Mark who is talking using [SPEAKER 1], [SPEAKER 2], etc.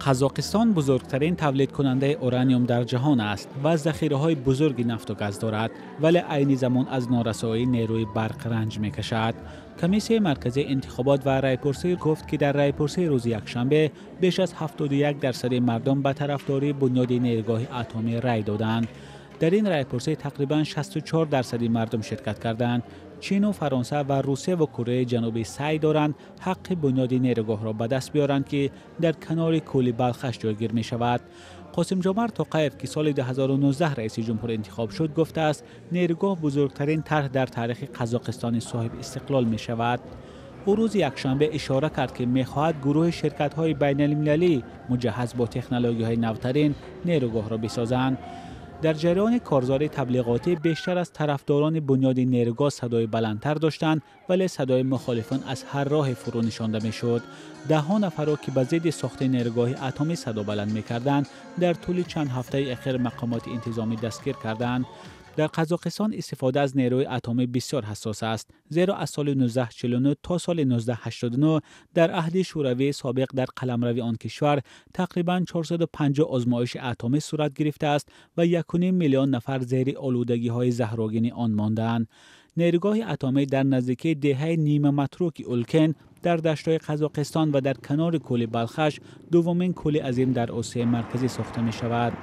[SPEAKER 1] قزاقستان بزرگترین تولید کننده اورانیوم در جهان است و ذخیره‌های بزرگی نفت و گاز دارد، ولی عین زمان از نارسایی نیروی برق رنج می‌کشد. کمیسیون مرکزی انتخابات و رایپرسی گفت که در رایپرسی روز یکشنبه بیش از 71% مردم به طرفداری بنیاد نیروگاه اتمی رای دادند. در این رایپرسی تقریباً 64% مردم شرکت کردند. چین و فرانسه و روسیه و کره جنوبی سعی دارند حق بنیاد نیروگاه را به دست بیارند که در کنار کولی بلخش جایگیر می شود. قاسم جمعت توقیف که سال 2019 رئیس جمهور انتخاب شد گفته است نیروگاه بزرگترین طرح در تاریخ قزاقستان صاحب استقلال می شود. او روز یکشنبه اشاره کرد که می‌خواهد گروه شرکت‌های بین‌المللی مجهز با تکنولوژی‌های نوترین نیروگاه را بسازند. در جریان کارزار تبلیغاتی بیشتر از طرفداران بنیاد نیروگاه صدای بلندتر داشتند، ولی صدای مخالفان از هر راه فرو نشانده میشد. ده‌ها نفر را که به ضد ساخت نیروگاه اتمی صدا بلند می‌کردند در طول چند هفته اخیر مقامات انتظامی دستگیر کردند. در قزاقستان استفاده از نیروی اتمی بسیار حساس است، زیرا از سال 1949 تا سال 1989 در عهد شوروی سابق در قلمرو آن کشور تقریباً 450 آزمایش اتمی صورت گرفته است و 1.5 میلیون نفر زیر آلودگی‌های زهرآگین آن ماندند. نیروگاه اتمی در نزدیکی دهه نیمه متروک اولکن در دشت‌های قزاقستان و در کنار کولی بلخش دومین کولی عظیم در آسیای مرکزی ساخته می شود.